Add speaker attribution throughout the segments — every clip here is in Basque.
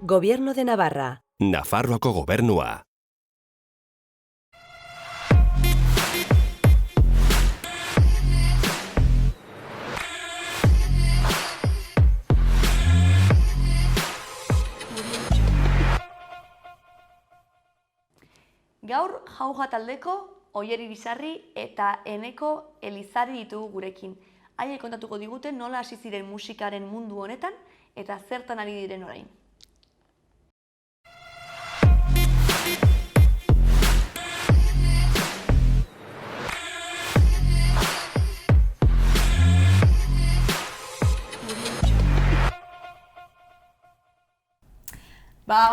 Speaker 1: Gobierno de Navarra.
Speaker 2: Nafarroako gobernua.
Speaker 3: Gaur jauja taldeko Oier Irisarri eta Eneko Elizari ditugu gurekin. Haiek kontatuko digute nola hasi ziren musikaren mundu honetan eta zertan ari diren orain.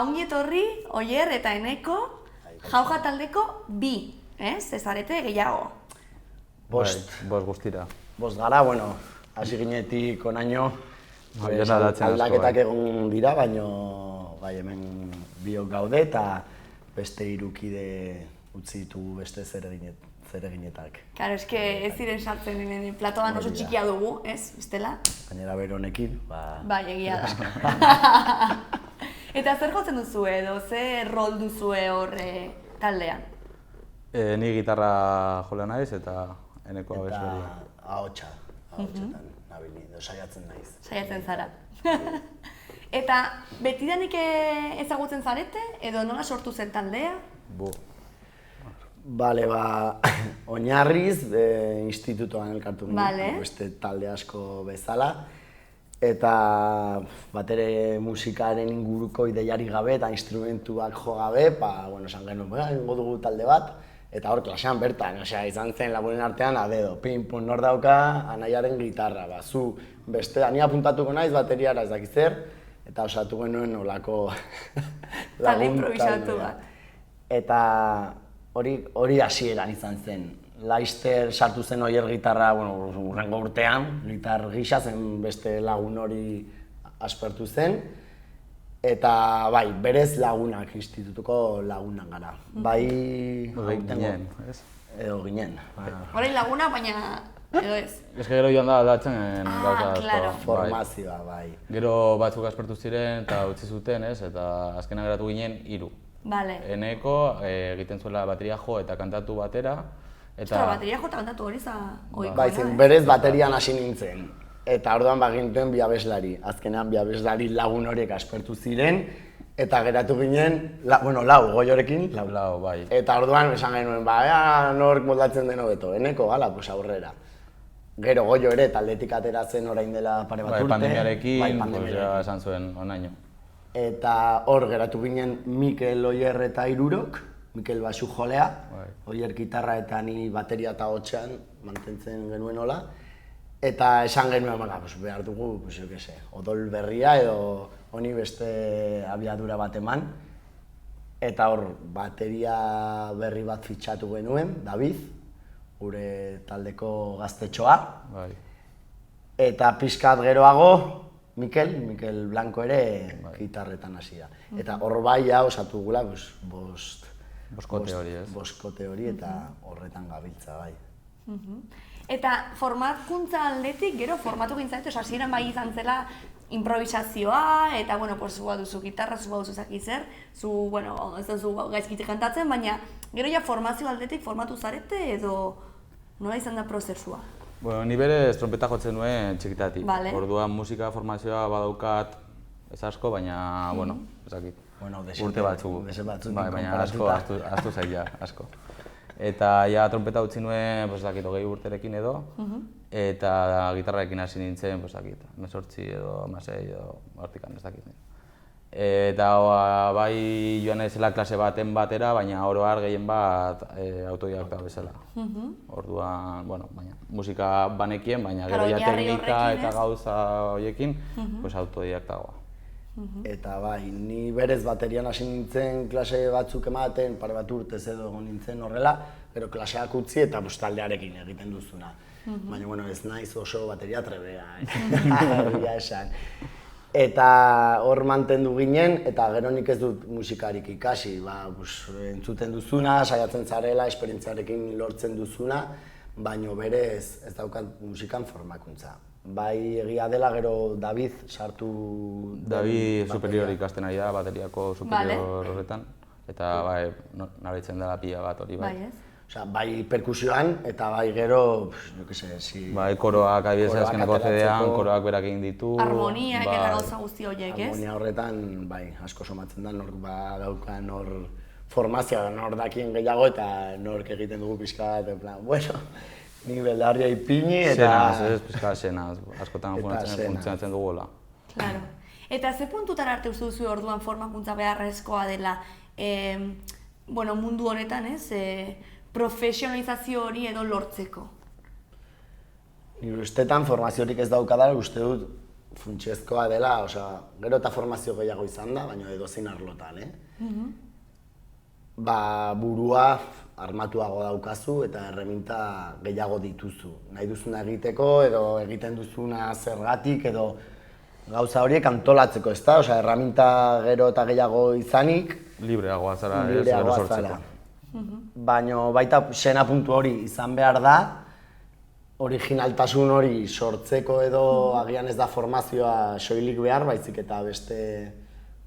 Speaker 3: Ongi etorri, Oier eta Eneko, jauja taldeko bi, ez zarete gehiago.
Speaker 4: Bost guztira.
Speaker 5: Bost gara, hasi ginetik onaino, aldaketak egon dira, baina hemen biok gaude eta beste hirukide utzi ditugu beste zereginetak.
Speaker 3: Claro, ez ziren sartzen platoan oso txikia dugu, ez, bestela?
Speaker 5: Gainera beronekin,
Speaker 3: Bai, egia da. Eta zer jotzen duzu edo, zer rol duzue hor taldean?
Speaker 4: Ni gitarra jola naiz eta Eneko abeslari.
Speaker 5: Eta ahotsetan nabili, saiatzen naiz.
Speaker 3: Saiatzen zara. Eta betidanik ezagutzen zarete edo nola sortu zen taldea?
Speaker 5: Bale, oinarriz institutoan elkartu ginen, beste talde asko bezala. Eta batere musikaren inguruko ideiari gabe eta instrumentuak jo gabe, esan genuen, ingo dugu talde bat, eta hor klasean bertan, izan zen lagunen artean, adedo, pin-pun nor dauka, anaiaren gitarra, zu beste, ni apuntatuko naiz bateriara ez dakit zer, eta osatu genuen olako
Speaker 3: talde improvisatu bat.
Speaker 5: Eta hori hasieran izan zen. Laister sartu zen Oier gitarra, urrengo urtean, gitar gisa zen beste lagun hori aspertu zen. Eta berez lagunak, institutuko lagunak gara.
Speaker 4: Ginen, ez?
Speaker 5: Edo ginen.
Speaker 3: Horein laguna, baina edo ez?
Speaker 4: Ez gero joan da aldatzen gauza
Speaker 3: claro.
Speaker 5: Formazioa,
Speaker 4: Gero batzuk aspertu ziren eta utzi zuten, ez? Eta azkenan geratu ginen 3. Eneko egiten zuela bateria jo eta kantatu batera.
Speaker 3: Ostra, bateria jota kantatu hori za oikoa,
Speaker 5: Baitzen, berez baterian hasi nintzen. Eta orduan bagintuen bi abeslari. Azkenean bi abeslari lagun horiek aspertu ziren. Eta geratu ginen, lau, Goiorekin.
Speaker 4: Lau, bai.
Speaker 5: Eta orduan esan genuen, nork moldatzen den hobeto, Eneko, aurrera. Gero Goio ere taldetik atera zen orain dela pare bat urte.
Speaker 4: Pandemiarekin, esan zuen onaino.
Speaker 5: Eta hor geratu ginen Mikel, Oier eta Hirurok. Mikel basu jolea, Oier gitarra eta ni bateria eta hotxean mantentzen genuen hola. Eta esan genuen, behar dugu, odol berria edo honi beste abiadura bat eman. Eta hor, bateria berri bat fitxatu genuen, David, gure taldeko gaztetxoa. Eta pixkat geroago, Mikel Blanco ere gitarretan hasi da. Eta hor osatu gula,
Speaker 4: Boskote hori, ez?
Speaker 5: Boskote hori eta horretan gabiltza, bai.
Speaker 3: Eta formakuntza aldetik, gero formatu gintzaitu, hasieran bai izan zela improvisazioa, eta, zu baduzu gitarra, zu baduzu zaki zer, ez duzu gaizkitik kantatzen, baina gero ja formazio aldetik formatu zarete edo nola izan da prozesua?
Speaker 4: Ni berez trompeta jotzen nuen txikitatik. Orduan musika formazioa badaukat ez asko, baina, ezakit. Urte batzuk, baina asko zaila, asko. Eta trompeta utzi nuen, 20 urterekin edo, eta gitarrarekin hasi nintzen, 18 edo 16 edo hortikan, ez dakit. Eta bai joan naizela klase baten batera, baina oro har gehien bat autodidakta bezala. Orduan, baina musika banekien, baina gero ja teknika eta gauza horiekin, autodidaktagoa.
Speaker 5: Eta ni berez baterian hasi nintzen klase batzuk ematen, pare bat urtez edo egon nintzen horrela, gero klaseak utzi eta taldearekin egiten duzuna. Baina ez naiz oso bateria trebea, esan. Eta hor mantendu ginen, eta gero nik ez dut musikarik ikasi, entzuten duzuna, saiatzen zarela, esperientziarekin lortzen duzuna, baina berez ez daukat musikan formakuntza. bai egia dela gero David sartu...
Speaker 4: David superior ikasten ari da, bateriako superior horretan. Eta bai, nabaritzen dela pila bat hori bai.
Speaker 5: Osea, bai perkusioan eta bai gero, jo que se, si...
Speaker 4: Bai, koroak adibidez azkeneko CD-an, koroak berak egin ditu.
Speaker 3: Harmoniak eta gauza guzti horiek, ez?
Speaker 5: Harmonia horretan, bai, asko somatzen da, nork daukan hor formazioa, nor dakien gehiago eta nork egiten dugu pixka bat, en plan, bueno, nik belarria ipini eta...
Speaker 4: Senaz, ez, pixka senaz, askotan funtzionatzen dugu.
Speaker 3: Claro. Eta ze puntutara arte uste duzu orduan formakuntza beharrezkoa dela mundu honetan, ez? Profesionalizazio hori edo lortzeko?
Speaker 5: Nire ustetan formaziorik ez daukadala, uste dut funtsezkoa dela, osea, gero eta formazio gehiago izan da, baina edozein arlotan, burua armatuago daukazu eta erreminta gehiago dituzu. Nahi duzuna egiteko edo egiten duzuna zergatik edo gauza horiek antolatzeko, ez da? Osea, erreminta gero eta gehiago izanik...
Speaker 4: Libreagoa zara, ez, gero sortzeko.
Speaker 5: Baina baita sena puntu hori izan behar da, originaltasun hori sortzeko edo agian ez da formazioa soilik behar, baizik eta beste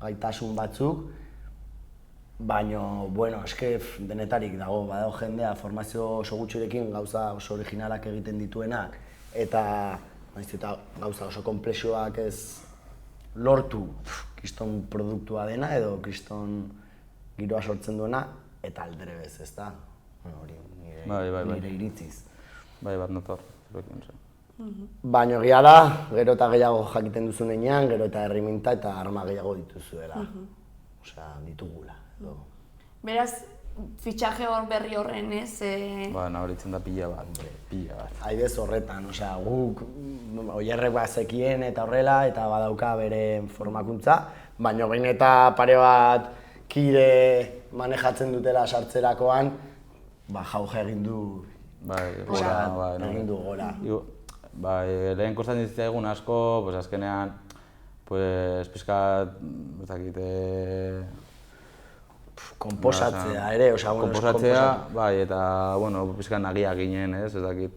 Speaker 5: gaitasun batzuk. Baina, bueno, eske denetarik dago, badago jendea formazio oso gutxirekin gauza oso originalak egiten dituenak eta gauza oso konplexuak ez lortu kriston produktua dena edo kriston giroa sortzen duena eta alderebez, ez da? Hori nire iritziz.
Speaker 4: Bai, bat notor.
Speaker 5: Baina egia da, gero eta gehiago jakiten duzu nenean, gero eta erreminta eta arma gehiago dituzuela. Osea, ditugula.
Speaker 3: Beraz, fitxaje hor berri horren, ez?
Speaker 4: Nabaritzen da pila bat.
Speaker 5: Haidez horretan, osea, guk oierrek bazekien eta horrela, eta badauka bere formakuntza, baina behin eta pare bat kide manejatzen dutela sartzerakoan, jauja egin du gora.
Speaker 4: Lehen kostatzen zitzaigun asko, azkenean, pixkat, ez dakit,
Speaker 5: konposatzea ere,
Speaker 4: konposatzea, bai, eta, pixkat nagia ginen, ez dakit.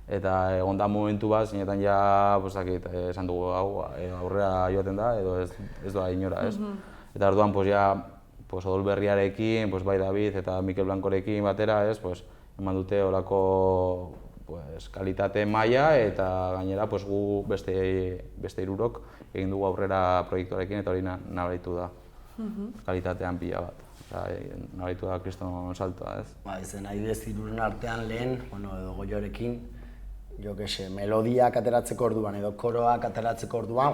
Speaker 4: Eta egon da momentu bat, zinetan ja, esan dugu, aurrera joaten da, edo ez doa inora, ez. Eta orduan, Odol Berriarekin, bai David eta Mikel Blancorekin batera, eman dute horako kalitate maila eta gainera gu beste hirurok egin dugu aurrera proiektuarekin eta hori nabaritu da. Kalitatean pila bat. Nabaritu da kriston saltoa, ez?
Speaker 5: Zen adibidez hiruren artean lehen, edo Goiorekin, melodiak ateratzeko orduan edo koroak ateratzeko orduan,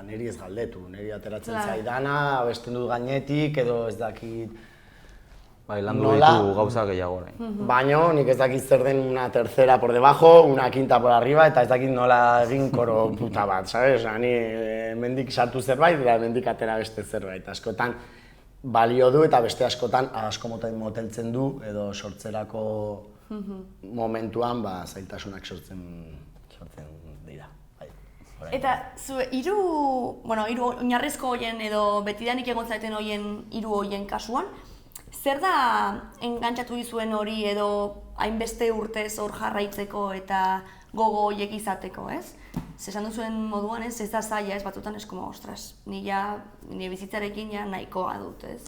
Speaker 5: niri ez galdetu, niri ateratzen zaidana, abesten dut gainetik edo ez dakit...
Speaker 4: Landu ditu gauza gehiago orain.
Speaker 5: Baina nik ez dakit zer den una tercera por debajo, una quinta por arriba eta ez dakit nola egin koro puta bat, sabes? Ni hemendik sartu zerbait eta hemendik atera beste zerbait. Askotan balio du eta beste askotan asko moteltzen du edo sortzerako momentuan zailtasunak sortzen dira.
Speaker 3: Eta hiru oinarrizko horien edo betidanik egon zaiten horien hiru horien kasuan, zer da engantzatu dizuen hori edo hainbeste urtez hor jarraitzeko eta gogo horiek izateko, ez? Esan duzuen moduan ez da zaila, ez batzutan ez como, ostras, nire bizitzarekin nahikoa dut, ez?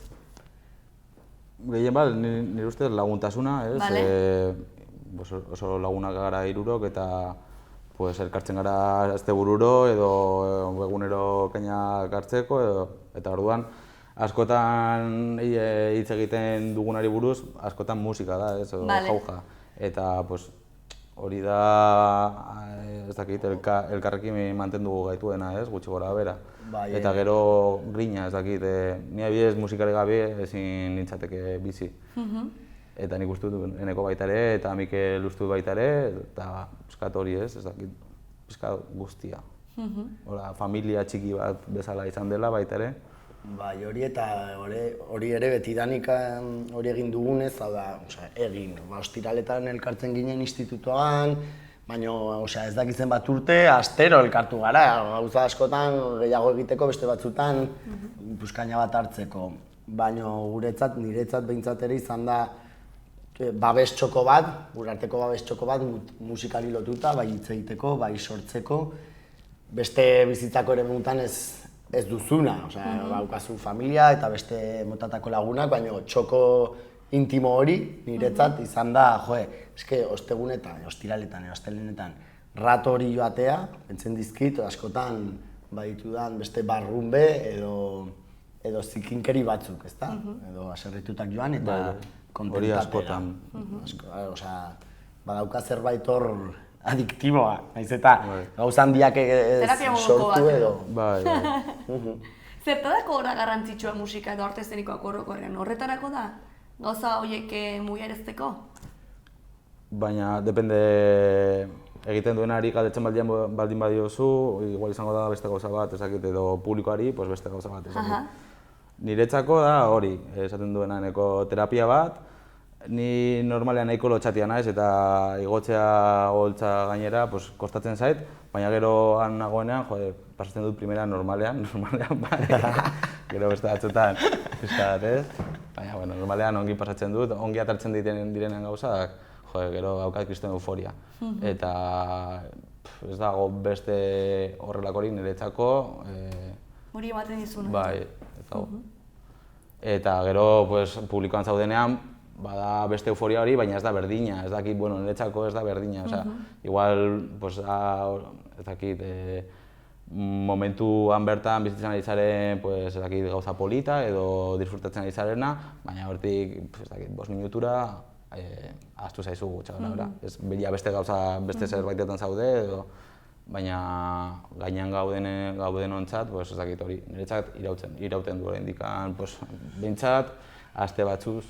Speaker 4: Gehien bat, nire ustez laguntasuna, ez? Oso lagunak gara hirurok eta elkartzen gara astebururo edo egunero kainak hartzeko eta orduan askotan hitz egiten dugunari buruz, askotan musika da, ez, jauja. Eta hori da, ez dakit, elkarrekin mantendu gaituena, ez, gutxi gora bera. Eta gero grina, ez dakit, ni adibidez musikari gabe ezin nintzateke bizi. Eta nik uste dut eneko baita ere, eta Mikel uste dut baita ere, eta piskat hori ez dakit, piskat guztia. Familia txiki bat bezala izan dela baita ere.
Speaker 5: Bai, hori ere betidanik hori egin dugunez, ostiraletan elkartzen ginen institutoan, baina ez dakitzen bat urte, astero elkartu gara, gauza askotan gehiago egiteko, beste batzutan puskaina bat hartzeko. Baina guretzat, niretzat behintzat ere izan da babes txoko bat, gure arteko babes txoko bat musikali lotuta, bai hitz egiteko, bai sortzeko, beste bizitzako ere mutan ez duzuna, baukazu familia eta beste motatako lagunak, baina txoko intimo hori niretzat izan da, eske ostegunetan, ostiraletan, astelenetan rato hori joatea, entzen dizkit, askotan baditudan beste barrunbe edo zikinkeri batzuk, ezta? Edo aserritutak joan eta kontentatera.
Speaker 4: Hori askotan.
Speaker 5: Badauka zerbait hor adiktiboa, naiz eta gauza handiak sortu edo.
Speaker 4: Bai.
Speaker 3: Zertarako da garrantzitsua musika edo arte eszenikoak orokorrean? Horretarako da? Gauza horiek mugiarazteko?
Speaker 4: Baina, depende egiten duenari galdetzen baldin badiozu, igual izango da beste gauza bat, ezakit, edo publikoari, beste gauza bat, ezakit. Niretzako da hori, esaten duena neko terapia bat, ni normalean nahiko lotxatia naiz eta igotzea holtza gainera kostatzen zait, baina gero han nagoenean, pasatzen dut primera normalean, gero beste batzuetan pizkat ez, baina normalean ongi pasatzen dut, ongi atartzen direnen gauzak, gero daukat kriston euforia. Eta ez dago beste horrelakorik niretzako.
Speaker 3: Hori ematen dizuna.
Speaker 4: Bai, eta gero publikoan zaudenean, bada beste euforia hori, baina ez da berdina, ez dakit, niretzako ez da berdina. Igual, ez dakit, momentuan bertan bizitzen ari zaren, ez dakit, gauza polita edo disfrutatzen ari zarena, baina hortik, ez dakit, 5 minutura, ahaztu zaizu gutxagola, ez beste gauza, beste zerbaitetan zaude, baina gainean gauden ontzat, ez dakit hori, niretzat irauten du oraindik, behintzat, aste batzuz,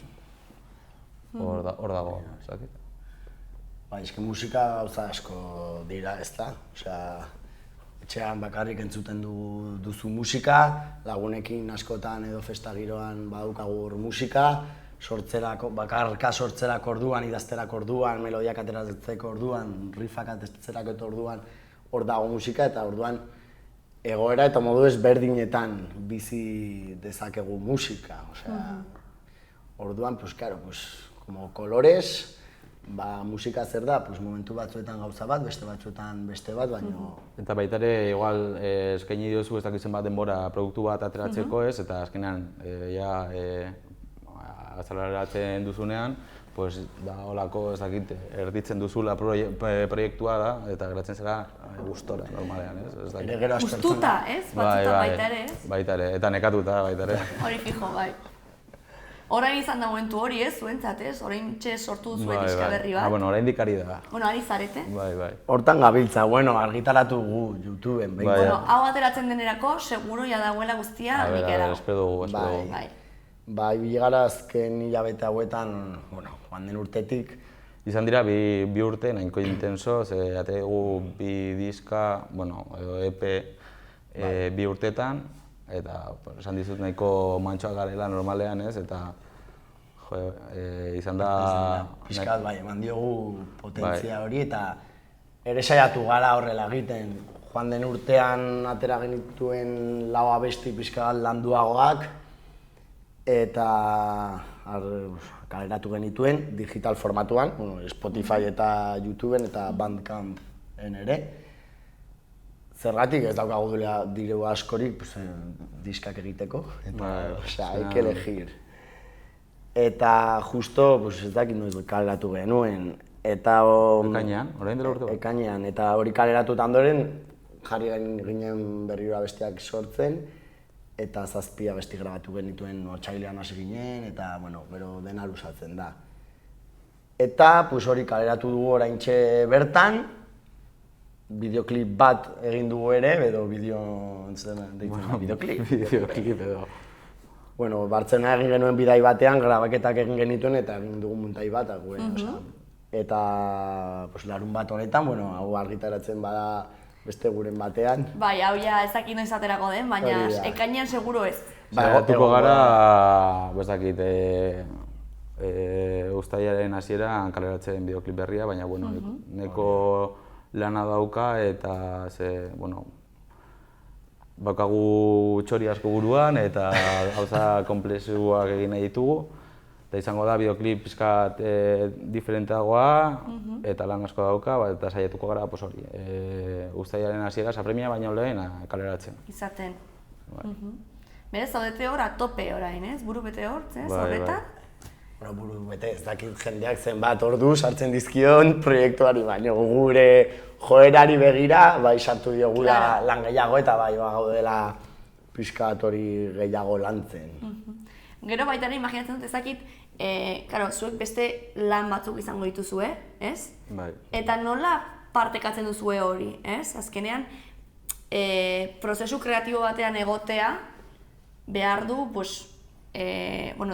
Speaker 4: hor dago, ez dakit.
Speaker 5: Eske musika gauza asko dira, ez da? Etxean bakarrik entzuten duzu musika, lagunekin askotan edo festa giroan badaukagu hor musika, bakarka sortzerako orduan, idazterako orduan, melodiak ateratzeko orduan, riffak ateratzeko orduan, hor dago musika eta orduan egoera eta modu ezberdinetan bizi dezakegu musika. Orduan, como kolorez, musika zer da, momentu batzuetan gauza bat, beste batzuetan beste bat, baina...
Speaker 4: Eta baita ere, igual, eskaini diozu ez dakizen bat denbora produktu bat ateratzeko ez, eta azkenean, azaleratzen duzunean, da holako ez dakit, erditzen duzula proiektua da, eta geratzen zera gustora, normalean, ez?
Speaker 3: Gustuta, ez? Batzuta baita ere, ez?
Speaker 4: Baita ere, eta nekatuta baita ere.
Speaker 3: Hori fijo, bai. Orain izan da momentu hori, ez? Zuentzat, ez? Orain txe sortu duzue diska berri bat.
Speaker 4: Orain dikari da.
Speaker 3: Ari zarete.
Speaker 4: Bai.
Speaker 5: Hortan gabiltza, argitaratu gu YouTubeen.
Speaker 3: Hau ateratzen denerako, seguro ja dagoela guztia nikera.
Speaker 4: Espero dugu.
Speaker 5: Bai, bilegara azken hilabete hauetan, joan den urtetik.
Speaker 4: Izan dira bi urte, nahiko intenso, ate dugu bi diska, edo EP bi urtetan, eta esan dizut nahiko mantxoak garela normalean ez, eta izan da...
Speaker 5: Piskat, bai, eman diogu potentzia hori, eta ere saiatu gara horrela egiten. Joan den urtean atera genituen 4 abesti pixkat landuagoak, eta kaleratu genituen digital formatuan, Spotify eta YouTubeen eta Bandcampen ere. Zergatik ez daukagu diru askorik diskak egiteko, hay que elegir. Eta justo, ez dakit noiz kaleratu genuen, eta...
Speaker 4: Ekainean, orain dela urte bat?
Speaker 5: Ekainean, eta hori kaleratu ondoren jarri ginen berriro abestiak sortzen, eta 7 abesti grabatu genituen otsailean hasi ginen, eta, gero dena luzatzen da. Eta, hori kaleratu dugu oraintxe bertan, bideoklip bat egin dugu ere, edo bideoklip edo. Bartzena egin genuen bidai batean, grabaketak egin genituen eta egin dugu muntai bat, eta larun bat honetan, hau argitaratzen bada beste guren batean.
Speaker 3: Bai, hau ja ez dakit noiz aterako den, baina ekainean seguro ez.
Speaker 4: Tuko gara, ez dakit, uztailaren hasieran kaleratzen bideoklip berria, baina neko lana dauka eta bakagu txori asko buruan eta gauza konplexuak egin nahi ditugu. Eta izango da bideoklip pizkat diferenteagoa, eta lan asko dauka, eta saiatuko gara hori. Uztailaren hasiera, premia baino lehen kaleratzen.
Speaker 3: Izaten. Berez, zaudete hor, atope orain, ez? Buru bete hor, ez? Horretan?
Speaker 5: Buru bete, ez dakit jendeak zenbat ordu sartzen dizkion proiektuari, baina gure joerari begira, bai sartu diogula lan gehiago eta bai gaudela pixkat hori gehiago lantzen.
Speaker 3: Gero baita ere, imaginatzen dut ezakit, zuek beste lan batzuk izango dituzue, ez?
Speaker 4: Bai.
Speaker 3: Eta nola partekatzen duzue hori, ez? Azkenean, prozesu kreatibo batean egotea behar du,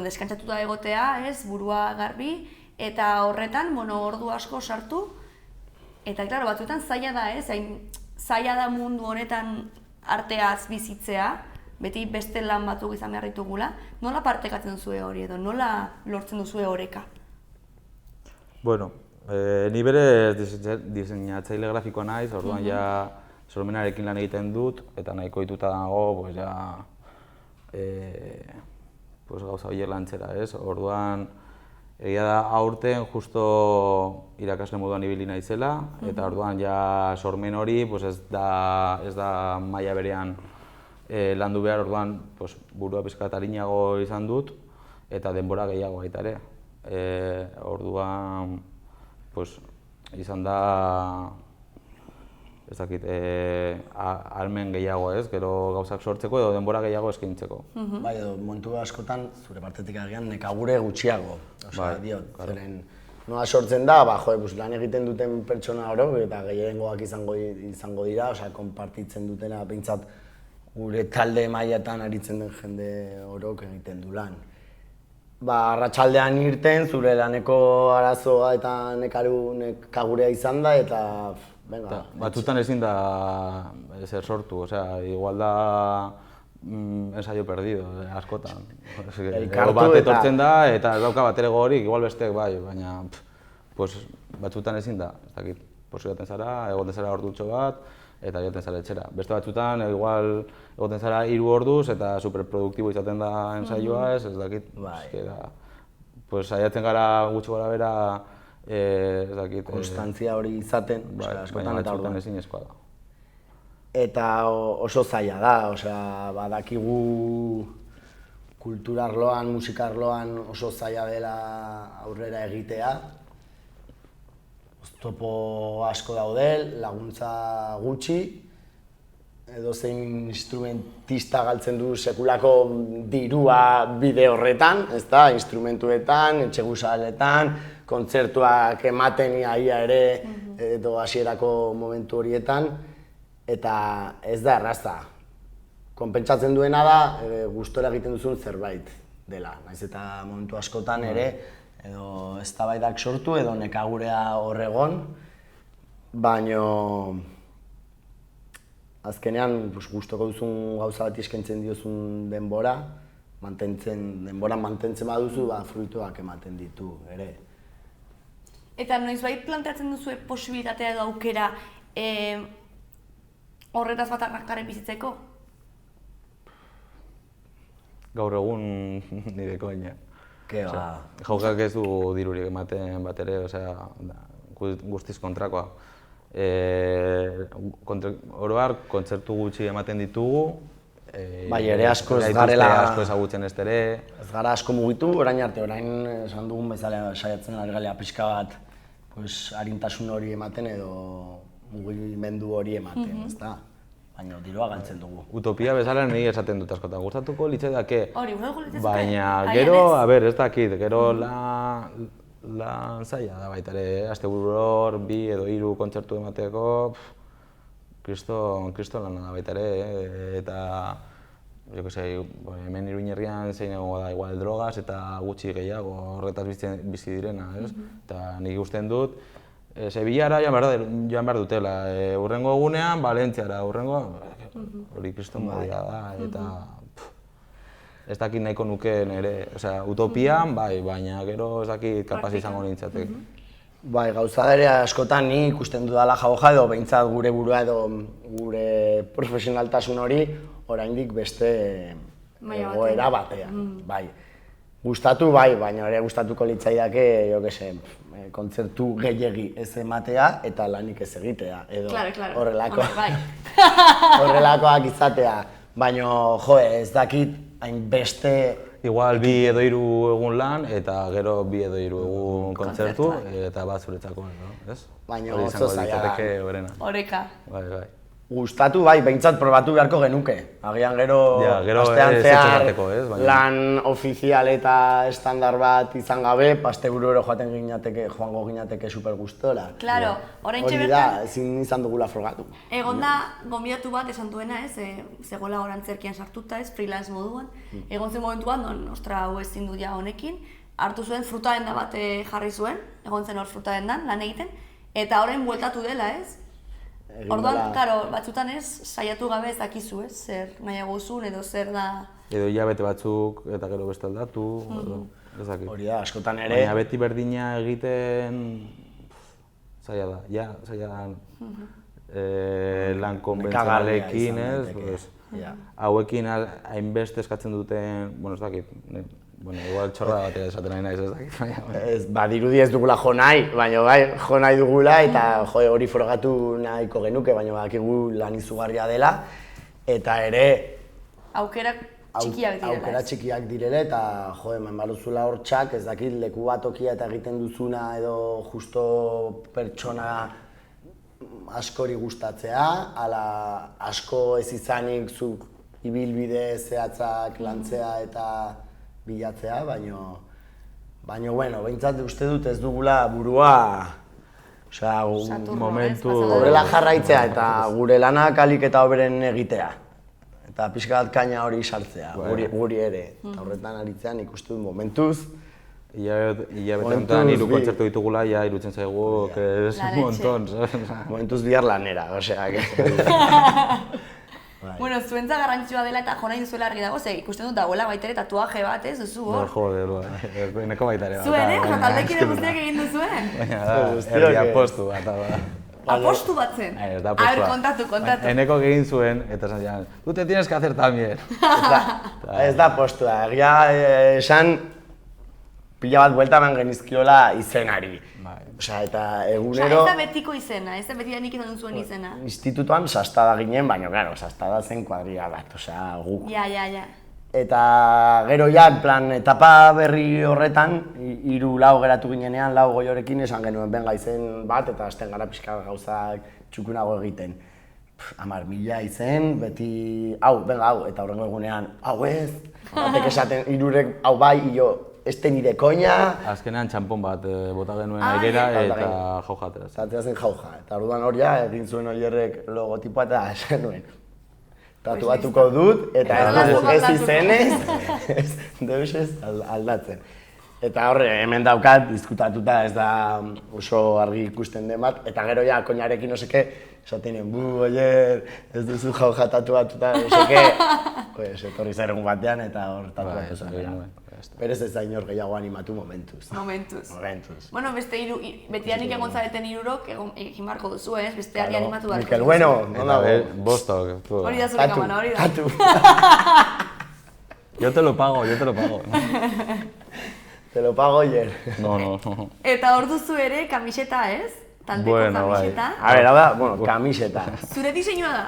Speaker 3: deskantzatuta egotea, ez? Burua garbi, eta horretan, ordu asko sartu, eta, klaro, batzuetan zaila da, ez? Zaila da mundu honetan arteaz bizitzea, beti beste lan batzuk izan behar ditugula, nola partekatzen duzue hori edo, nola lortzen duzue oreka?
Speaker 4: Bueno, ni bere diseinatzaile grafikoa naiz, orduan ja sormenarekin lan egiten dut, eta nahiko dituta dago, gauza horiek lantzera, ez? Orduan, egia da aurten justo irakasle moduan ibili naizela, eta orduan ja sormen hori ez da maila berean landu behar, orduan burua pizkat arinago izan dut, eta denbora gehiago baita ere. Orduan, izan da, ez dakit, ahalmen gehiago ez, gero gauzak sortzeko edo denbora gehiago eskaintzeko.
Speaker 5: Bai, edo momentu askotan, zure partetik agian, nekagure gutxiago. Osea, diot, zeren nola sortzen da, lan egiten duten pertsona oro, eta gehiengoak izango dira, osea, konpartitzen dutena, behintzat, gure talde mailatan aritzen den jende orok egiten du lan. Arratsaldean irten, zure laneko arazoa eta nekagurea izan da, eta venga.
Speaker 4: Batzutan ezin da ezer sortu, osea, igual da ensaio perdido, askotan. Bat etortzen da, eta ez dauka bat ere gogorik, igual besteek bai, baina batzutan ezin da, ez dakit. Joaten zara, egoten zara ordutxo bat, eta joaten zara etxera. Beste batzutan, igual egoten zara 3 orduz eta superproduktibo izaten da ensaioa, ez dakit. Saiatzen gara gutxi gora bera, ez dakit.
Speaker 5: Konstantzia hori izaten,
Speaker 4: baina batzutan ezinezkoa da.
Speaker 5: Eta oso zaila da, badakigu kultura arloan, musika arloan oso zaila dela aurrera egitea. Oztopo asko daude, laguntza gutxi, edozein instrumentista galtzen du sekulako dirua bide horretan, instrumentuetan, etxeguzaletan, kontzertuak ematen ia ere edo hasierako momentu horietan, eta ez da erraza. Konpentsatzen duena da, gustora egiten duzun zerbait dela, naiz eta momentu askotan ere, edo eztabaidak sortu edo nekagurea horregon, baino azkenean gustoko duzun gauza bat eskaintzen diozun denbora mantentzen baduzu, fruituak ematen ditu ere.
Speaker 3: Eta noizbait planteatzen duzu posibilitatea edo aukera horretaz bat arrakaren bizitzeko?
Speaker 4: Gaur egun nireko baina. Jaukak ez du dirurik ematen bat ere, guztiz kontrakoa. Oroar, kontzertu gutxi ematen ditugu.
Speaker 5: Bai, ere asko ez garela...
Speaker 4: Asko ezagutzen ez ere.
Speaker 5: Ez gara asko mugitu, orain esan dugun bezala saiatzen ari galea pixka bat arintasun hori ematen edo mugimendu hori ematen, ezta? Baina dirua galtzen dugu.
Speaker 4: Utopia bezala niri esaten dut askotan, gustatuko litzaidake.
Speaker 3: Hori, gustatuko litzaidake.
Speaker 4: Baina gero, ez dakit, gero lan zaila da baita ere, asteburua 2 edo 3 kontzertu emateko, kriston lana da baita ere, eta hemen Iruin herrian zein egongo da, igual drogaz eta gutxi gehiago horretaz bizi direna, eta nik usten dut, Sevillara joan behar dutela, hurrengo egunean Valentziara, hori kriston badia da, eta ez dakit nahiko nukeen ere, utopian, bai, baina gero ez dakit kapaz izango nintzatek.
Speaker 5: Bai, gauza ere askotan ni ikusten dudala jauja edo behintzat gure burua edo gure profesionaltasun hori oraindik beste egoera batean, bai. Gustatu bai, baina ere gustatuko litzaidake, jo que se, kontzertu gehiegi ez ematea eta lanik ez egitea, edo horrelakoak izatea. Baina, jo, ez dakit hainbeste...
Speaker 4: Igual 2 edo 3 egun lan, eta gero 2 edo 3 egun kontzertu, eta bat zuretzako, ez?
Speaker 5: Baina oso zaila da.
Speaker 3: Oreka.
Speaker 4: Bai.
Speaker 5: Gustatu bai, behintzat probatu beharko genuke. Agian gero astean zehar lan ofizial eta estandar bat izan gabe, astebururo joango ginateke super gustora.
Speaker 3: Claro, oraintxe bertan...
Speaker 5: Hori da, ezin izan dugula frogatu.
Speaker 3: Egon da, gonbidatu bat esan duena, zegoela orantzerkian sartuta, freelance moduan. Egon zen momentuan, ostra, hau ezin du ja honekin, hartu zuen fruta denda bat jarri zuen, egon zen hor fruta dendan, lan egiten, eta orain bueltatu dela, ez? Orduan, karo, batzutan ez, saiatu gabe ez dakizu, ez? Zer nahiago zuen edo zer da...
Speaker 4: Edo hilabete batzuk eta gero beste aldatu, ez dakit.
Speaker 5: Hori da, askotan ere...
Speaker 4: Baina beti berdina egiten... zaila da, zaila da... lan konbentzionalekin, ez? Hauekin hainbeste eskatzen duten, bueno, ez dakit, igual txorra batea esaten nahi naiz ez dakit.
Speaker 5: Badirudi ez dugula jo nahi, baina bai, jo nahi dugula eta hori frogatu nahiko genuke, baina badakigu lan izugarria dela. Eta ere...
Speaker 3: Aukerak txikiak direla.
Speaker 5: Aukera txikiak direla eta eman baluzula hortxak, ez dakit leku bat tokia eta egiten duzuna edo justo pertsona askori gustatzea, ala asko ez izanik zuk ibilbide zehatzak lantzea eta bilatzea, baina, bueno, behintzat uste dut ez dugula burua,
Speaker 4: momentu
Speaker 5: horrela jarraitzea eta gure lanak alik eta hoberen egitea. Eta pixka bat kaina hori sartzea, guri ere. Eta horretan aritzean ikustu dut momentuz.
Speaker 4: Hilabete honetan 3 kontzertu ditugula, irutzen zaigu, que es un montón.
Speaker 5: Momentuz bihar lanera, osea.
Speaker 3: Bueno, zuentza garrantzitsua dela eta jo nahi duzuela argi dago, ze ikusten dut dagoela baita ere tatuaje bat, ez duzu hor?
Speaker 4: Joder, neko baita ere.
Speaker 3: Zuen, taldekide guztiak egin duzuen?
Speaker 4: Baina da, erdi apostu bat.
Speaker 3: Apostu bat zen? A ver, kontatu.
Speaker 4: Eneko egin zuen, eta esan zian, tú te tienes que hacer también.
Speaker 5: Ez da apostua, egia esan pila bat buelta eman genizkiola izenari. Osea, eta egunero...
Speaker 3: Ez da betiko izena, ez da beti da nik izan zuen izena.
Speaker 5: Institutuan sastada ginen, baina, claro, sastada zen kuadria bat, osea, guk.
Speaker 3: Ja.
Speaker 5: Eta gero ja, en plan, etapa berri horretan, 3-4 geratu ginenean, 4 goiorekin esan genuen benga izen bat, eta hasten gara pixka gauzak txukunago egiten. 10.000 izen, beti, benga, eta horrengo egunean, hau ez, batek esaten, 3 hau bai, este nire koina...
Speaker 4: Azkenean txampon bat bota genuen airera eta jauja atera.
Speaker 5: Atera zen jauja, eta orduan hori egin zuen oierrek logotipoa eta esan nuen. Tatuatuko dut, eta ez izenez, deus ez aldatzen. Eta horre, hemen daukat, diskutatuta ez da oso argi ikusten den bat, eta gero ja, koinarekin oseke, esaten oier, ez duzu jauja tatuatuta, oseke, etorri zairegun batean eta hor tatuatu zen. Berez ez da inor gehiago animatu momentuz.
Speaker 3: Momentuz. Bueno, betianik egon zareten 3 egin barko duzu, ez? Besteari animatu barko duzu.
Speaker 5: Mikel Bueno, no dago.
Speaker 4: Bostok.
Speaker 3: Hori da zure kamana, hori da.
Speaker 5: Tatu.
Speaker 4: Yo te lo pago.
Speaker 5: Te lo pago ayer.
Speaker 4: No.
Speaker 3: Eta hor duzu ere kamiseta, ez? Taldeko kamiseta.
Speaker 5: A ver, hau da, kamiseta.
Speaker 3: Zure diseinua da?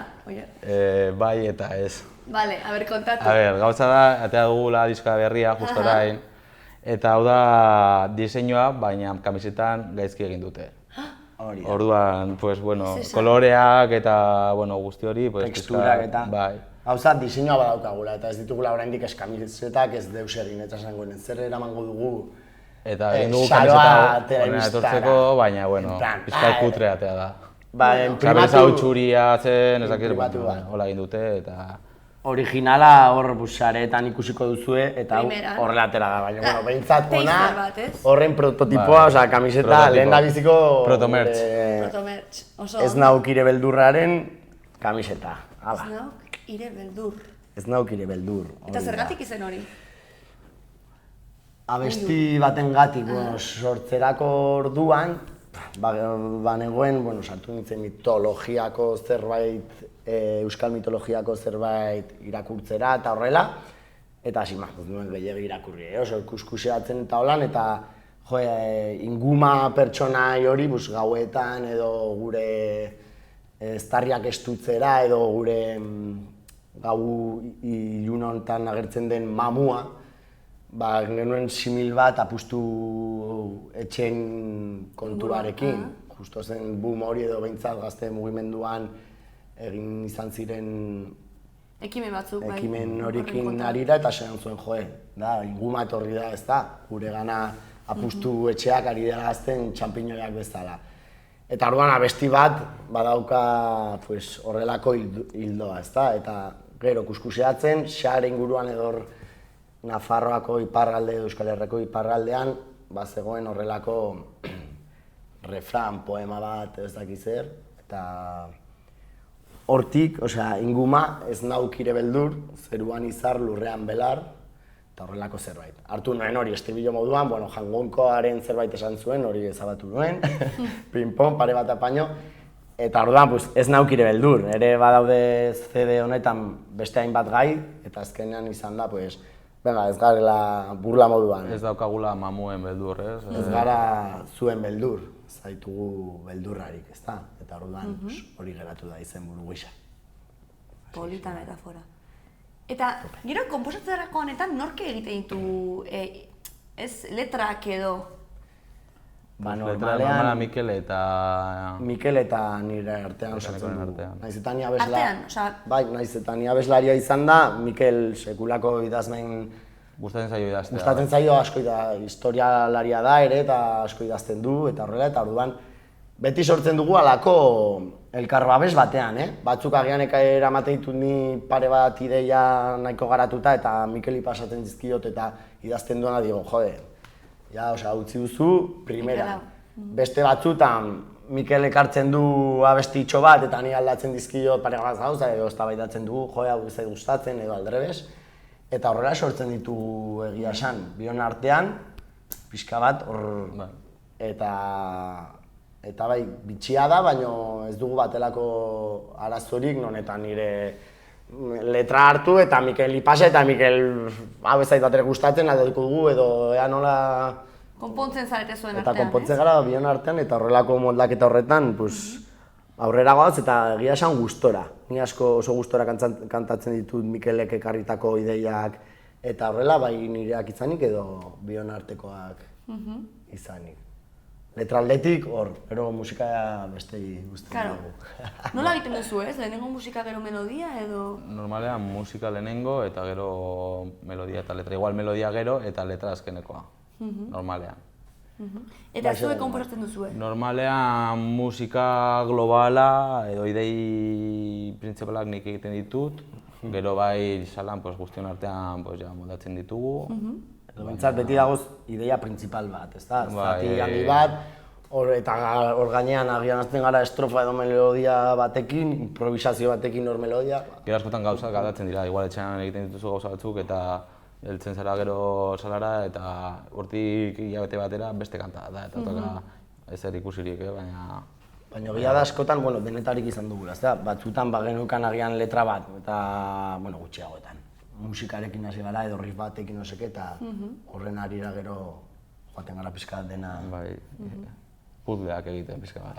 Speaker 4: Bai eta ez.
Speaker 3: Vale, a ver, kontatu.
Speaker 4: A ver, gauza da, atea dugula diska berria, justo orain. Eta hau da diseinua, baina kamisetan gaizki egin dute. Orduan, pues, bueno, koloreak eta, bueno, guzti hori, pues,
Speaker 5: teksturak eta...
Speaker 4: Bai.
Speaker 5: Gauza, diseinua badaukagula, eta ez ditugula oraindik ez kamisetak ez deus egin, eta esango zer eramango dugu.
Speaker 4: Eta egin dugu kamiseta horrena etortzeko, baina, bueno, pizkai kutre atea da. Kabeza hau txuria zen, ezakit, hola egin dute, eta...
Speaker 5: Originala hor sareetan ikusiko duzue, eta horrela atera da, baina, bueno, behintzat ona, horren prototipoa, osea, kamiseta lehen da biziko...
Speaker 4: Protomertx.
Speaker 5: Ez nauk ire beldurraren kamiseta, hala.
Speaker 3: Ez nauk ire beldur.
Speaker 5: Ez nauk ire beldur.
Speaker 3: Eta zergatik izen hori?
Speaker 5: Abesti baten gatik, sortzerako orduan, banegoen, sartu nintzen mitologiako zerbait, euskal mitologiako zerbait irakurtzera eta horrela, eta hasi nuen gehiagi irakurri, oso kuskuseatzen eta holan, eta inguma pertsonai hori gauetan edo gure eztarriak estutzera edo gure gau ilun honetan agertzen den mamua, genuen simil bat apustu etxen kontuarekin, justo zen boom hori edo behintzat gazte mugimenduan egin izan ziren
Speaker 3: ekimen batzuk, bai.
Speaker 5: Ekimen horikin arira eta segan zuen inguma etorri da, ez da, gure gana apustu etxeak ari dela gazten txampiñoiak bezala. Eta orduan abesti bat badauka horrelako hildoa, ez da, eta gero kuskuseatzen, xare inguruan edo Nafarroako iparralde, Euskal Herriko iparraldean, zegoen horrelako refran, poema bat, ez dakiz zer, eta hortik, inguma ez naukire beldur, zeruan izar, lurrean belar, eta horrelako zerbait. Hartu nuen hori estribillo moduan, jangonkoaren zerbait esan zuen, hori ezabatu nuen, ping-pong, pare bat apaino, eta orduan ez naukire beldur, ere badaude CD honetan beste hainbat gai, eta azkenean izan da, ez garela burla moduan.
Speaker 4: Ez daukagula mamuen beldur, ez?
Speaker 5: Ez gara zuen beldur, zaitugu beldurrarik, ez da? Eta orduan hori geratu da izen buru gisa.
Speaker 3: Polita metafora. Eta gero, konposatzerako honetan nork egiten ditu letrak edo?
Speaker 4: Normalean
Speaker 5: Mikel eta nire artean osatzen dugu. Naiz eta ni abeslaria izan da, Mikel sekulako idazmen
Speaker 4: gustatzen zaio idaztea.
Speaker 5: Gustatzen zaio asko historialaria da ere eta asko idazten du eta horrela, eta orduan beti sortzen dugu alako elkar babes batean, Batzuk agian eramaten ditut ni pare bat ideia nahiko garatuta eta Mikeli pasatzen dizkiot eta idazten duena digo, utzi duzu, primera. Beste batzutan, Mikel ekartzen du abestitxo bat eta ni aldatzen dizkiot pare bat gauza edo eztabaidatzen dugu, hau ez zait gustatzen edo aldrebes. Eta horrela sortzen ditu egia esan, bion artean, pixka bat hor... Eta bai, bitxia da, baina ez dugu batelako arazorik, nonetan nire letra hartu eta Mikel ipasa eta Mikel hau ez zait batere gustatzen aldatuko dugu edo ea nola...
Speaker 3: Konpontzen zarete zuen artean,
Speaker 5: Eta konpontzen gara bion artean eta horrelako moldaketa horretan aurrera goaz eta egia esan gustora. Ni asko oso gustora kantatzen ditut Mikelek ekarritako ideiak eta horrela bai nireak izanik edo bion artekoak izanik. Letraldetik hor, gero musika bestei guztien dugu.
Speaker 3: Nola egiten duzu ez? Lehenengo musika gero melodia edo?
Speaker 4: Normalean musika lehenengo eta gero melodia eta letra. Igual melodia gero eta letra azkenekoa. Normalean.
Speaker 3: Eta zuek konposatzen duzu,
Speaker 4: Normalean musika globala edo idei printzipalak nik egiten ditut. Gero bai salan guztion artean moldatzen ditugu.
Speaker 5: Bintzat beti dagoz ideia printzipal bat, ez da? Zati handi bat, eta hor gainean agian azten gara estrofa edo melodia batekin, improvisazio batekin hor melodia.
Speaker 4: Gero askotan gauzak aldatzen dira, igual etxean egiten dituzu gauza batzuk eta heltzen zara gero salara eta hortik hilabete batera beste kanta da, eta toka ezer ikusirik, baina...
Speaker 5: Baina gila da askotan, denetarik izan dugula, ez da? Batzutan bagenukan agian letra bat, eta gutxiagoetan. Musikarekin hasi gara edo riff batekin oseke eta horren arira gero joaten gara pixka bat dena...
Speaker 4: Bai, puzzleak egiten pixka bat.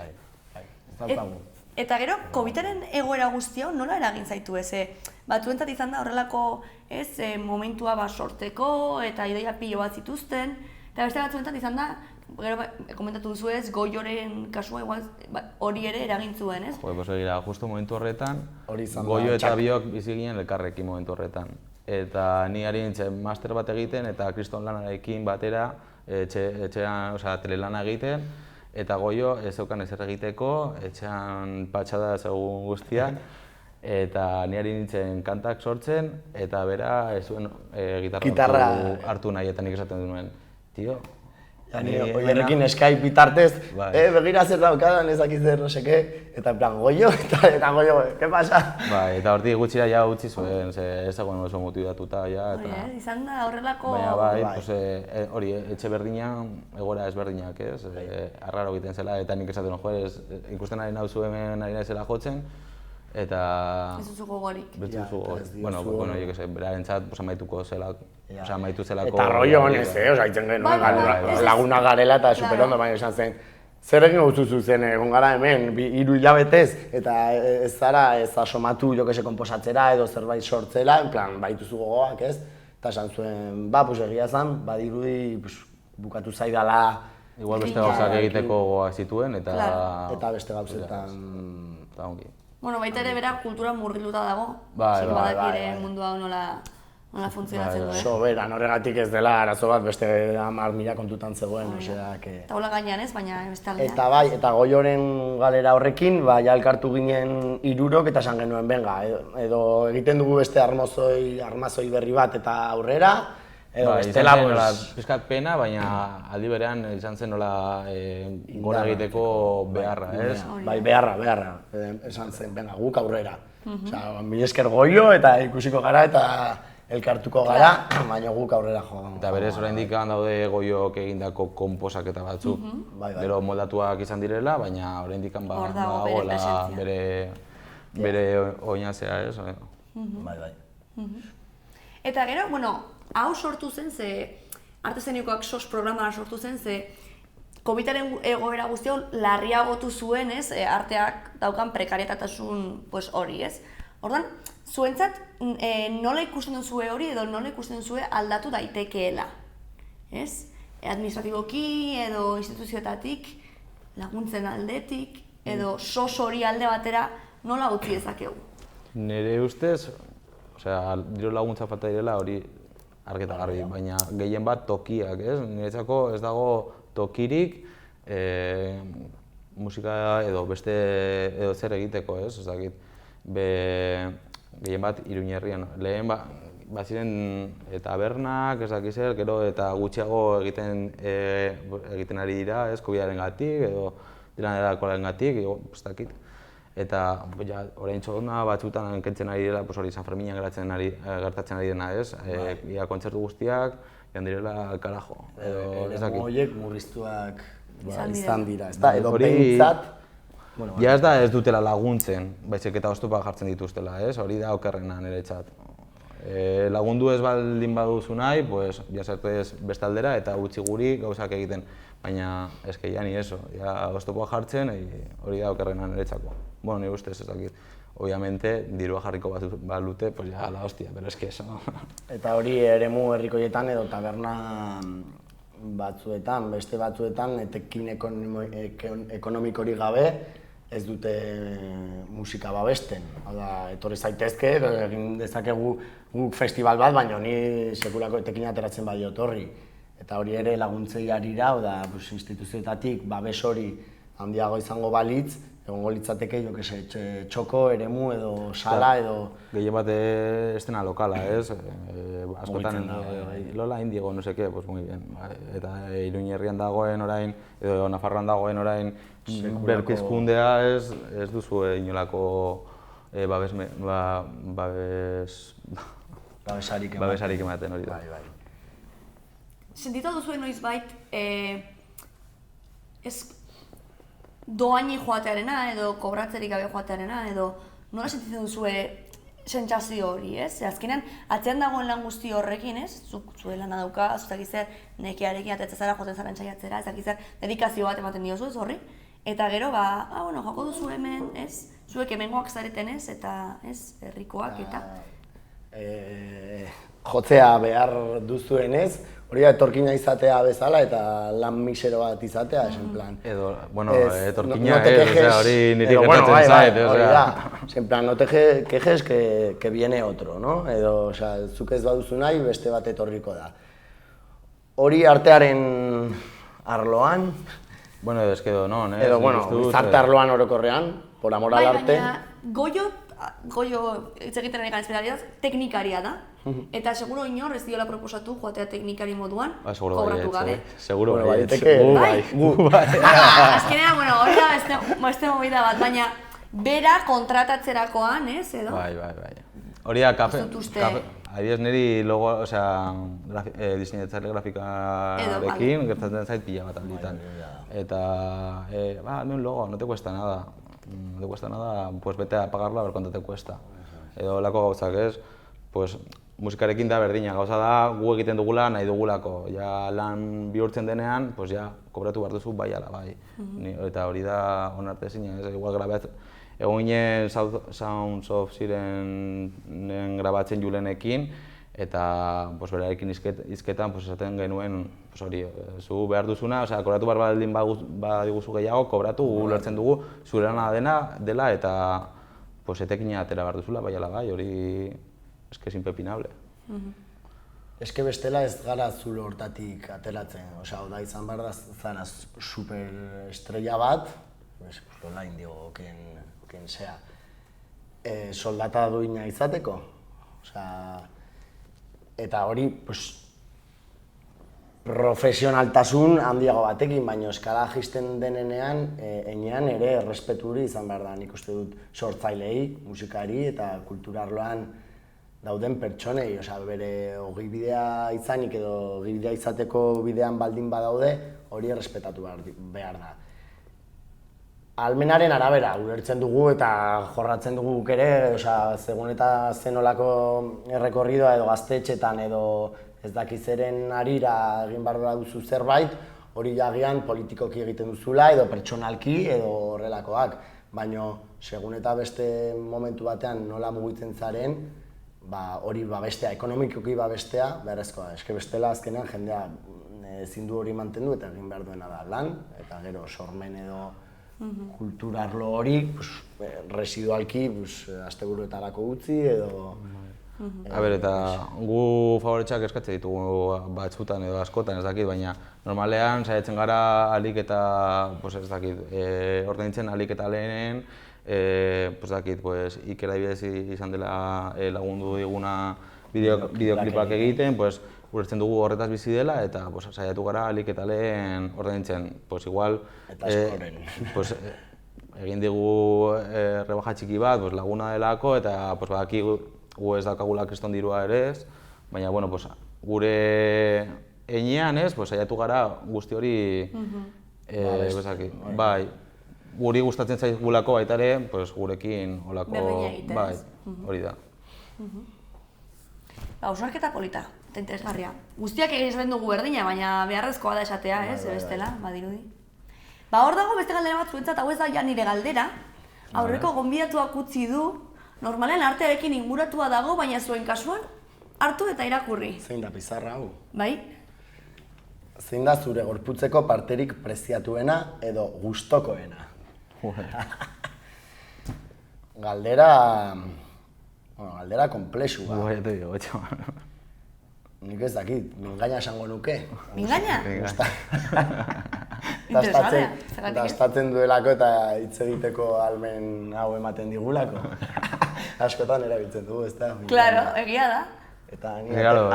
Speaker 5: Bai, ez daukagu.
Speaker 3: Eta gero, COVID-aren egoera guzti hau nola eragin zaitu ez? Batzuentzat izan da horrelako momentua sortzeko eta ideia pilo bat zituzten, eta beste batzuentzat izan da, gero komentatu duzu ez, Goioren kasua hori ere eragin zuen, ez?
Speaker 4: Justo momentu horretan, Goio eta biok bizi ginen elkarrekin momentu horretan. Eta ni ari nintzen master bat egiten eta kriston lanarekin batera etxean, telelana egiten, eta Goio ez zeukan ezer egiteko, etxean patxada zegoen guztian, eta ni ari nintzen kantak sortzen, eta bera ez zuen gitarra hartu nahi eta nik esaten duen. Tio,
Speaker 5: Oierrekin Skype bitartez, begira zer daukadan ezak zer no seke, eta en plan Goio, eta Goio, ¿qué pasa?
Speaker 4: Eta hortik gutxira ja utzi zuen, ez dagoen oso motibatuta ja.
Speaker 3: Izan da horrelako...
Speaker 4: Baina bai, hori, etxe berdinak, egora ezberdinak ez, arraro egiten zela, eta nik esaten ikusten ari nauzu hemen ari naizela jotzen, Eta...
Speaker 3: Ez duzu gogorik.
Speaker 4: Bueno, jo que sé, berarentzat amaituko zelako. Amaitu zelako...
Speaker 5: Eta rollo honez, itzen genuen, laguna garela eta superondo, baina esan zen. Zer egin gauzuzu zen, egon gara hemen, 3 hilabetez, eta ez zara ez asomatu jo que se komposatzera edo zerbait sortzela, en plan, baituzu gogoak, ez? Eta esan zuen, egia zen, badirudi bukatu zaidala...
Speaker 4: Igual beste gauzak egiteko gogoak zituen, eta...
Speaker 5: Eta beste gauzetan...
Speaker 4: Eta ongi.
Speaker 3: Bueno, baita ere bera kultura murgiluta dago.
Speaker 5: Bai.
Speaker 3: Mundua nola funtzionatzen duen.
Speaker 5: Soberan, horregatik ez dela arazo bat beste 10.000 kontutan zegoen, osea...
Speaker 3: Eta hola gainean ez, baina beste aldean.
Speaker 5: Eta bai, eta Goioren galera horrekin, ja elkartu ginen 3 eta esan genuen, benga, edo egiten dugu beste armazoi berri bat eta aurrera, edo bestela...
Speaker 4: Piskat pena, baina aldi berean izan zen nola gora egiteko beharra, ez?
Speaker 5: Bai, beharra, esan zen, benga, guk aurrera. Osea, mila esker Goio eta ikusiko gara eta elkartuko gara, baina guk aurrera jo.
Speaker 4: Eta berez oraindik daude Goiok egindako konposaketa batzuk. Gero moldatuak izan direla, baina oraindik dagoela bere oinazea, ez?
Speaker 5: Bai.
Speaker 3: Eta gero, bueno, hau sortu zen, ze artezenikoak SOS programara sortu zen, ze COVID-aren egoera guzti hau larriagotu zuen, ez, arteak daukan prekarietatasun hori, ez? Orduan, zuentzat nola ikusten duzue hori edo nola ikusten duzue aldatu daitekeela, ez? Administratiboki edo instituzioetatik, laguntzen aldetik, edo SOS hori alde batera nola utzi dezakegu?
Speaker 4: Nire ustez, diru laguntza falta direla hori argita garbi, baina gehien bat tokiak, ez? Niretzako ez dago tokirik musika edo beste edo zer egiteko, ez? Ez dakit, gehien bat Iruñerrian. Lehen baziren tabernak, ez dakit zer, gero eta gutxiago egiten ari dira, ez? COVID-arengatik edo dilanerakoarengatik, ez dakit. Eta orain txodona batzutan kentzen ari dira, hori San Ferminan gertatzen ari dena, ez? Ia kontzertu guztiak, joan direla al karajo.
Speaker 5: Eremu horiek murriztuak izan dira, edo behintzat...
Speaker 4: Ja ez da ez dutela laguntzen, baizik eta oztopak jartzen dituztela, ez? Hori da okerrena niretzat. Lagundu ez baldin baduzu nahi, jasartez beste aldera eta utzi guri gauzak egiten. Baina ez que ja ni eso, oztopak jartzen, hori da okerrena niretzako. Bueno, nire ustez ez dakit. Obviamente, dirua jarriko balute, ja la hostia, pero es que eso...
Speaker 5: Eta hori eremu herrikoietan edo taberna batzuetan, beste batzuetan, etekin ekonomikorik gabe, ez dute musika babesten. Hau etorri zaitezke, egin dezakegu guk festival bat, baina ni sekulako etekin ateratzen badiot horri. Eta hori ere laguntzei arira, instituzioetatik babes hori handiago izango balitz, egongo litzateke, txoko, eremu edo sala edo...
Speaker 4: Gehien bat estena lokala, ez? Askotan Lola Indiego, no seke, pues muy bien. Eta Iruñerrian dagoen orain, edo Nafarroan dagoen orain, berpizkundea ez duzu inolako babesarik ematen hori da.
Speaker 3: Sentitu duzuen noizbait, ez doaini joatearena edo kobratzerik gabe joatearena edo nola sentitzen duzue sentsazio hori, ez? Azkenean, atzean dagoen lan guzti horrekin, ez? Zue lana dauka, zutak izan nekearekin atetzen zara, joten zara entzaiatzera, ezak izan dedikazio bat ematen diozu ez horri. Eta gero, joko duzu hemen, ez? Zuek hemengoak zareten ez, eta ez, herrikoak eta...
Speaker 5: Jotzea behar duzuenez, hori da etorkina izatea bezala eta lan misero bat izatea, esan plan.
Speaker 4: Edo, etorkina hori niri gertatzen zait,
Speaker 5: en plan, no te quejes que viene otro, no? Edo, zuk ez baduzu nahi, beste bat etorriko da. Hori artearen arloan...
Speaker 4: Bueno, edo eskedo, no?
Speaker 5: Edo, izarte arloan orokorrean, por amor al arte...
Speaker 3: Goio, hitz egiten ari gara espedariaz, teknikaria da. Eta seguro inor ez diola proposatu joatea teknikari moduan, kobratu gabe.
Speaker 4: Seguro baietz.
Speaker 3: Azkenean, hori da beste movida bat, baina bera kontratatzerakoan, ez, edo?
Speaker 4: Bai. Hori da, adibidez niri logo, diseinatzaile grafikarekin gertatzen zait pila bat alditan. Eta, hemen logo, no te cuesta nada. no te cuesta nada, pues vete a pagarlo a ver cuánto te cuesta. Edo lako gauzak ez, pues musikarekin da berdina, gauza da gu egiten dugula nahi dugulako. Ja lan bihurtzen denean, pues ja kobratu behar duzu bai ala bai. Eta hori da onartezina, ez, igual grabat egon ginen Sounds of Sirenen grabatzen Julenekin, eta berarekin hizketan esaten genuen hori, zu behar duzuna, kobratu behar baldin badiguzu gehiago, kobratu, gu lertzen dugu, zure lana dela eta etekina atera behar duzula, bai ala bai, hori eske es impepinable.
Speaker 5: Eske bestela ez gara zulo hortatik ateratzen, oda izan behar da zana super estrella bat, lola indigo, oken sea, soldata duina izateko, eta hori profesionaltasun handiago batekin, baina eskala jisten denean, enean ere errespeturi izan behar da, nik uste dut sortzailei, musikari eta kulturarloan dauden pertsonei, bere ogibidea izanik edo ogibidea izateko bidean baldin badaude, hori errespetatu behar da. Ahalmenaren arabera, ulertzen dugu eta jorratzen dugu guk ere, segun eta zenolako errekorridoa edo gaztetxetan edo ez dakizeren arira egin behar duzu zerbait, hori jagian politikoki egiten duzula edo pertsonalki edo horrelakoak. Baina, segun eta beste momentu batean nola mugitzen zaren, hori babestea, ekonomikoki babestea, beharrezkoa. Eske bestela azkenean jendea ezin du hori mantendu eta egin behar duena da lan, eta gero sormen edo kulturarlo hori residualki asteburuetarako utzi edo...
Speaker 4: Eta gu favoretxak eskatzen ditugu batzutan edo askotan, ez dakit, baina normalean saiatzen gara alik eta, ez dakit, ordaintzen alik eta lehenen, Iker adibidez izan dela lagundu diguna bideoklipak egiten, ulertzen dugu horretaz bizi dela eta saiatu gara alik eta lehen ordaintzen. Igual, egin digu rebaja txiki bat laguna delako eta badaki gu ez daukagula kriston dirua ere ez, baina gure heinean ez, saiatu gara guzti hori bai, guri gustatzen zaigulako baita ere, gurekin olako...
Speaker 3: Berdina egiten.
Speaker 4: Bai, hori da.
Speaker 3: Hausnarketa polita, eta interesgarria. Guztiak egiten dugu berdina, baina beharrezkoa da esatea, ez, bestela, badirudi. Hor dago beste galdera bat zuentzat, hau ez da ja nire galdera. Aurreko gonbidatuak utzi du, normalean artearekin inguratua dago, baina zuen kasuan, hartu eta irakurri.
Speaker 5: Zein da pizarra hau?
Speaker 3: Bai?
Speaker 5: Zein da zure gorputzeko parterik preziatuena edo gustokoena? Galdera komplexu.
Speaker 4: Bai, te digo,
Speaker 5: Nik ez dakit, mingaina esango nuke.
Speaker 3: Mingaina?
Speaker 5: Dastatzen duelako eta hitz egiteko ahalmen hau ematen digulako. Askotan erabiltzen dugu, ez da?
Speaker 3: Claro, egia da.
Speaker 5: Eta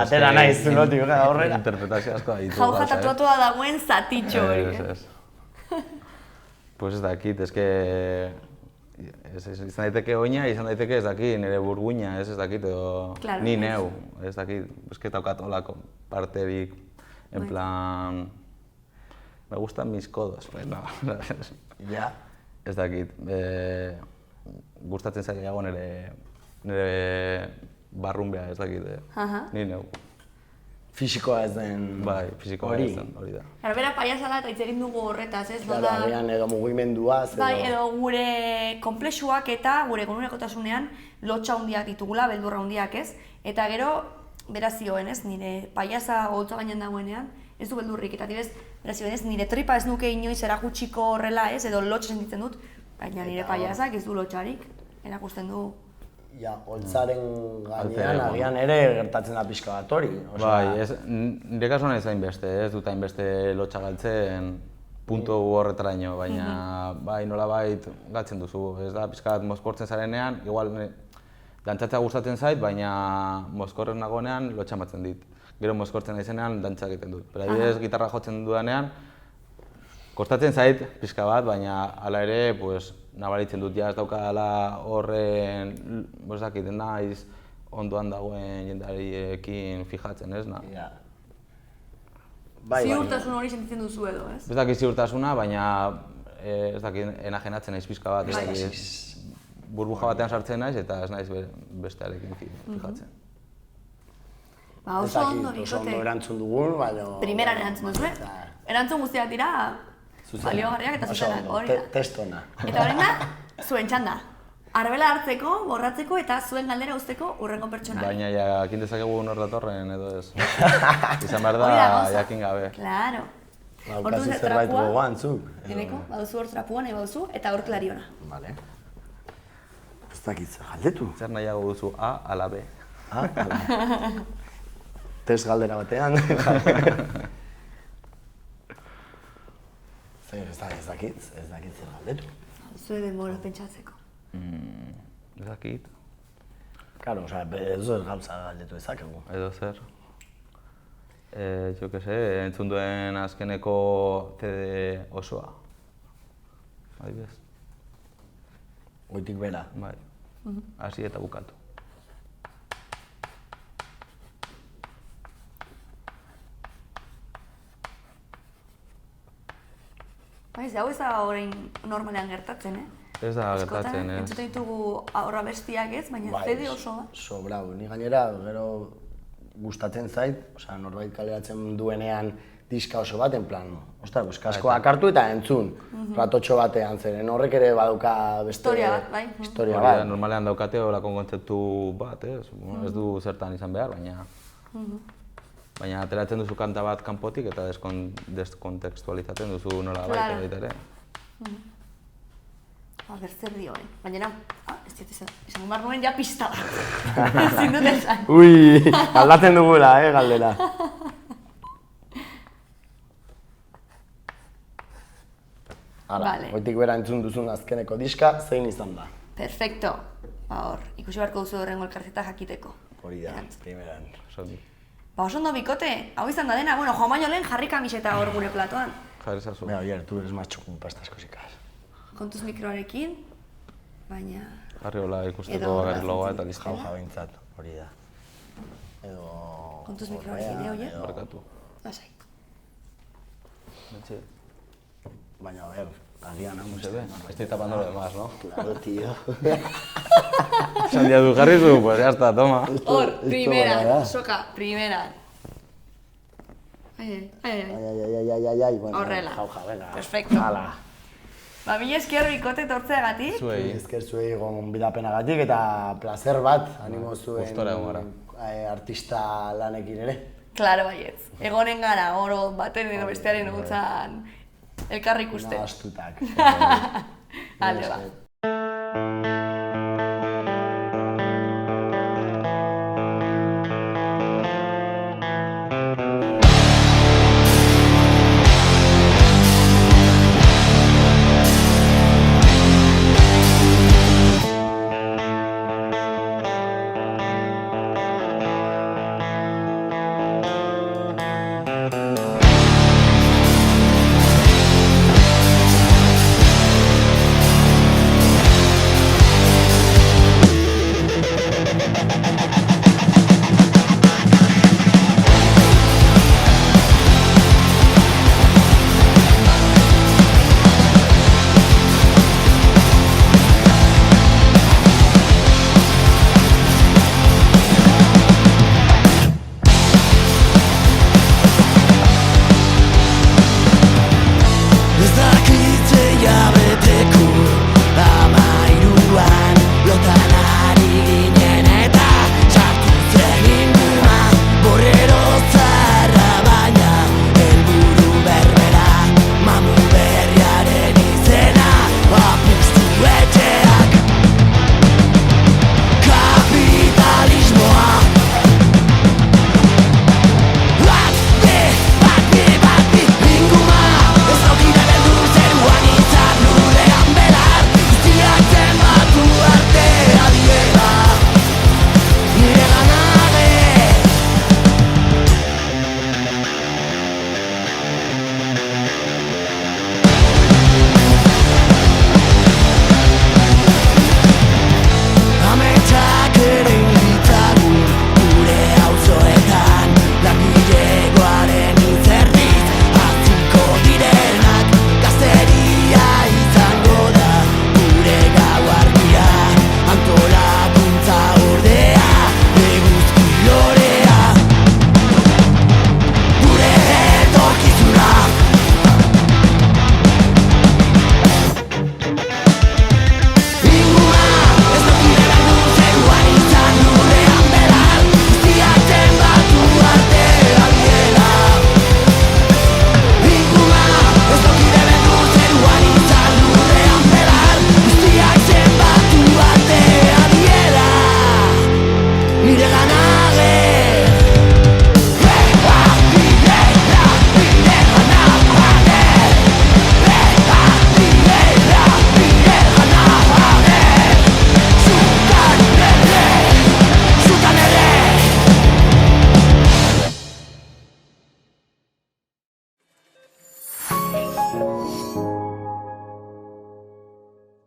Speaker 5: atera naiz zulotik horrela.
Speaker 4: Interpretazio asko da ditu.
Speaker 3: Jauja tatuatua dagoen zatitxo hori.
Speaker 4: Pues ez dakit, izan daiteke oina, izan daiteke ez dakit, nire burguina, ez dakit, edo ni neu, ez dakit, eske daukat olako parterik, en plan... Me gustan mis codos, pues no,
Speaker 5: ja.
Speaker 4: Ez dakit, gustatzen zailago nire barrunbea, ez dakit, ni neu.
Speaker 5: Fisikoa ez den...
Speaker 4: Bai, fisikoa ez den, hori da.
Speaker 3: Bera paiasala eta hitz egin dugu horretaz, ez?
Speaker 5: Edo mugimenduaz,
Speaker 3: edo gure konplexuak eta gure egunerokotasunean lotxa handiak ditugula, beldurra handiak, ez? Eta gero, beraz zioen, ez? Nire paiasa holtza gainean dagoenean, ez du beldurrik, eta adibidez, beraz zioen, ez? Nire tripa ez nuke inoiz erakutsiko horrela, ez? Edo lotxa sentitzen dut, baina nire paiasak ez du lotxarik, erakusten du.
Speaker 5: Ja, holtzaren gainean, agian ere gertatzen da pixka bat hori.
Speaker 4: Bai, nire kasuan ez hainbeste, ez dut hainbeste lotxa galtzen puntu horretaraino, baina bai nolabait galtzen duzu. Ez da, pixka bat mozkortzen zarenean, igual dantzatzea gustatzen zait, baina mozkorren nagoenean lotxa ematen dit. Gero mozkortzen naizenean dantza egiten dut. Pero adibidez, gitarra jotzen dudanean, kostatzen zait pixka bat, baina hala ere, nabaritzen dut, ez daukadala horren, bosakiten naiz, ondoan dagoen jendariekin fijatzen, ez?
Speaker 3: Ziurtasun hori sentitzen duzu edo, ez?
Speaker 4: Ez dakit ziurtasuna, baina ez dakit, enajenatzen naiz pizka bat, burbuja batean sartzen naiz eta ez naiz bestearekin fijatzen.
Speaker 3: Ba, oso ondo,
Speaker 5: oso ondo erantzun dugun, baina...
Speaker 3: Primeran erantzun duzu, Erantzun guztiak dira baliogarriak eta zuzenak, hori da.
Speaker 5: Testona.
Speaker 3: Eta horren da, zuen txanda. Arbela hartzeko, borratzeko eta zuen galdera uzteko urrengo pertsonari.
Speaker 4: Baina jakin dezakegu nor datorren edo ez. Izan behar da jakin gabe.
Speaker 3: Claro.
Speaker 5: Haukazu zerbait gogoan, zuk?
Speaker 3: Eneko, baduzu hor trapua nahi baduzu eta hor klariona.
Speaker 5: Vale. Ez dakit, galdetu.
Speaker 4: Zer nahiago duzu A ala B?
Speaker 5: A ala B. Test galdera batean. Ez dakit zer galdetu.
Speaker 3: Zue denbora pentsatzeko.
Speaker 4: Ez dakit.
Speaker 5: Karo, edo ez gauza galdetu ezakegu.
Speaker 4: Edo zer. Jo que se, entzun duen azkeneko CD osoa. Adibidez.
Speaker 5: Goitik bera.
Speaker 4: Bai. Hasi eta bukatu.
Speaker 3: Baiz, hau ez da orain normalean gertatzen,
Speaker 4: Ez da gertatzen, ez.
Speaker 3: Entzuten ditugu aurra bestiak ez, baina CD oso da.
Speaker 5: Sobrau, ni gainera gero gustatzen zait, norbait kaleratzen duenean diska oso bat, en plan, kaskoak hartu eta entzun, ratotxo batean zeren, horrek ere baduka beste...
Speaker 3: Historia bat, bai.
Speaker 5: Historia bat.
Speaker 4: Normalean daukate horako kontzeptu bat, ez du zertan izan behar, baina... Baina ateratzen duzu kanta bat kanpotik eta deskontekstualizatzen duzu nola baita ere.
Speaker 3: Zer dio, baina ez dut izan behar nuen ja pista bat. Ezin dut esan.
Speaker 5: Ui, aldatzen dugula, galdera. Hala, goitik bera entzun duzun azkeneko diska, zein izan da?
Speaker 3: Perfecto. Hor, ikusi beharko duzu horrengo elkarrizketa jakiteko.
Speaker 5: Hori da, primeran.
Speaker 3: Ba, oso ondo bikote, hau izan da dena, joan baino lehen jarri kamiseta hor gure platoan.
Speaker 4: Jarri zazu.
Speaker 5: Mira, oier, tu eres más txukun pa estas cosikas.
Speaker 3: Kontuz mikroarekin, baina...
Speaker 4: Jarri hola ikusteko bakarrik logoa eta listo.
Speaker 5: Jauja behintzat, hori da. Edo...
Speaker 3: Kontuz mikroarekin, oier?
Speaker 4: Barkatu.
Speaker 3: Lasai.
Speaker 4: Betxe.
Speaker 5: Baina, a ver, agian hau
Speaker 4: Se ve, estoy tapando lo demás, ¿no?
Speaker 5: Claro, tío.
Speaker 4: Sandia du jarri zu, pues ya está, toma.
Speaker 3: Hor, primera, soka, primera. Ai,
Speaker 5: bueno,
Speaker 3: horrela.
Speaker 5: Jauja, venga.
Speaker 3: Perfecto.
Speaker 5: Hala.
Speaker 3: Ba, mila esker bikote tortzeagatik.
Speaker 4: Zuei.
Speaker 5: Esker zuei gonbidapenagatik eta placer bat, animo zuen
Speaker 4: Gustora egon gara.
Speaker 5: Artista lanekin ere.
Speaker 3: Claro, baietz. Egonen gara, oro baten edo bestearen egutzan elkarri ikusten.
Speaker 5: Nahastutak.
Speaker 3: Alde ba.